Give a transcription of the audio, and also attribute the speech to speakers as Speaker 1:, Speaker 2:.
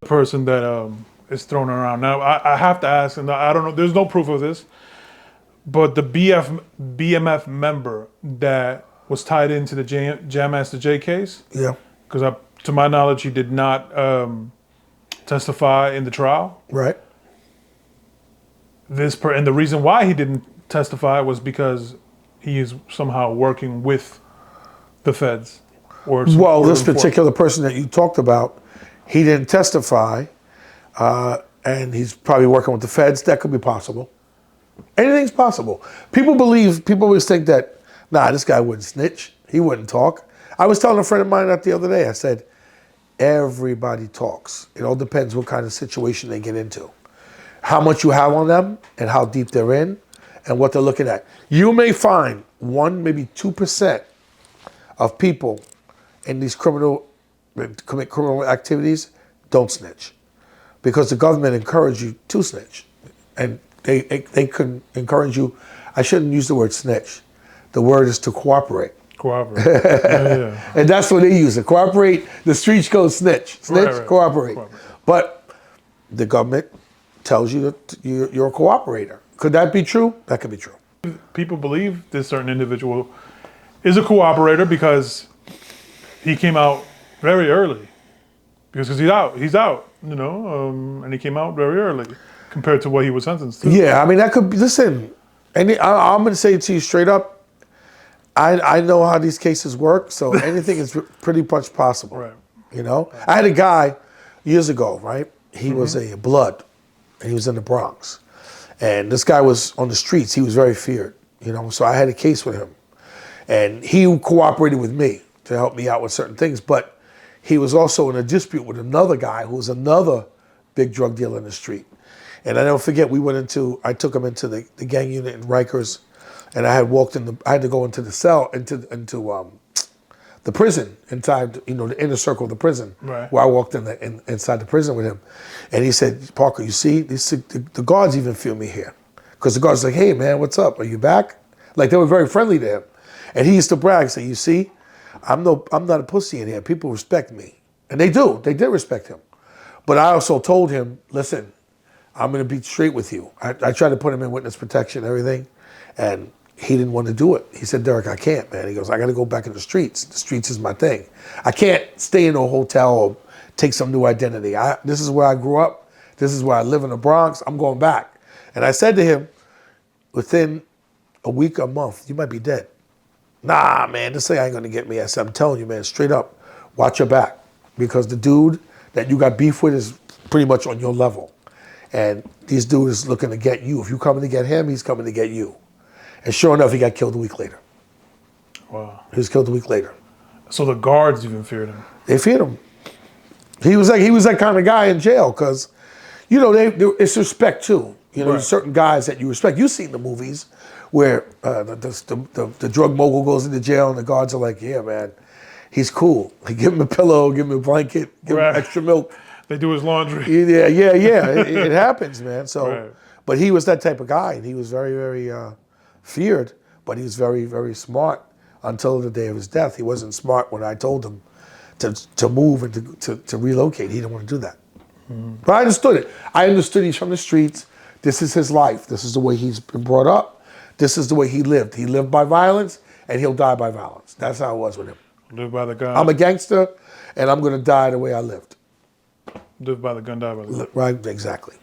Speaker 1: person that is thrown around. Now, I have to ask, and I don't know, there's no proof of this, but the BMF member that was tied into the Jam Master Jay case,
Speaker 2: Yeah.
Speaker 1: because to my knowledge, he did not testify in the trial.
Speaker 2: Right.
Speaker 1: And the reason why he didn't testify was because he is somehow working with the feds.
Speaker 2: Well, this particular person that you talked about, he didn't testify, and he's probably working with the feds. That could be possible. Anything's possible. People always think that, nah, this guy wouldn't snitch. He wouldn't talk. I was telling a friend of mine that the other day. I said, everybody talks. It all depends what kind of situation they get into, how much you have on them, and how deep they're in, and what they're looking at. You may find 1%, maybe 2% of people in these commit criminal activities don't snitch, because the government encourage you to snitch, and they can encourage you. I shouldn't use the word snitch. The word is to cooperate.
Speaker 1: Cooperate. Yeah.
Speaker 2: And that's what they use it. Cooperate. The streets go snitch. Snitch, right. Cooperate. But the government tells you that you're a cooperator. Could that be true? That could be true.
Speaker 1: People believe this certain individual is a cooperator because he came out very early. Because he's out, you know, and he came out very early compared to what he was sentenced to.
Speaker 2: Yeah, I mean, that could be, listen, and I'm going to say it to you straight up. I know how these cases work, so anything is pretty much possible.
Speaker 1: Right.
Speaker 2: You know, I had a guy years ago, right? He was a blood, and he was in the Bronx. And this guy was on the streets. He was very feared, you know, so I had a case with him. And he cooperated with me to help me out with certain things, but he was also in a dispute with another guy who was another big drug dealer in the street. And I never forget, I took him into the gang unit in Rikers, and I had to go into the cell, into the prison, inside, you know, the inner circle of the prison,
Speaker 1: right.
Speaker 2: Where I walked inside the prison with him. And he said, Parker, you see, the guards even feel me here. Because the guards were like, hey man, what's up? Are you back? Like, they were very friendly to him. And he used to brag, say, you see, I'm not a pussy in here. People respect me. And they did respect him. But I also told him, listen, I'm gonna be straight with you. I tried to put him in witness protection and everything, and he didn't want to do it. He said, Derrick, I can't, man. He goes, I gotta go back in the streets. The streets is my thing. I can't stay in a hotel or take some new identity. This is where I grew up. This is where I live in the Bronx. I'm going back. And I said to him, within a week, a month, you might be dead. Nah, man, this thing ain't gonna get me. I said, I'm telling you, man, straight up, watch your back. Because the dude that you got beef with is pretty much on your level. And this dude is looking to get you. If you're coming to get him, he's coming to get you. And sure enough, he got killed a week later.
Speaker 1: Wow.
Speaker 2: He was killed a week later.
Speaker 1: So the guards even feared him.
Speaker 2: They feared him. He was that kind of guy in jail, because, you know, it's respect too. You know,
Speaker 1: right.
Speaker 2: There's certain guys that you respect. You've seen the movies where the drug mogul goes into jail and the guards are like, yeah, man, he's cool. Like, give him a pillow, give him a blanket, give him extra milk.
Speaker 1: They do his laundry.
Speaker 2: Yeah. It happens, man. So, right. But he was that type of guy, and he was very, very feared, but he was very, very smart until the day of his death. He wasn't smart when I told him to move and to relocate. He didn't want to do that. Mm-hmm. But I understood it. I understood he's from the streets. This is his life. This is the way he's been brought up. This is the way he lived. He lived by violence, and he'll die by violence. That's how it was with him.
Speaker 1: Live by the gun.
Speaker 2: I'm a gangster, and I'm going to die the way I lived.
Speaker 1: Live by the gun, die by the gun.
Speaker 2: Right, exactly.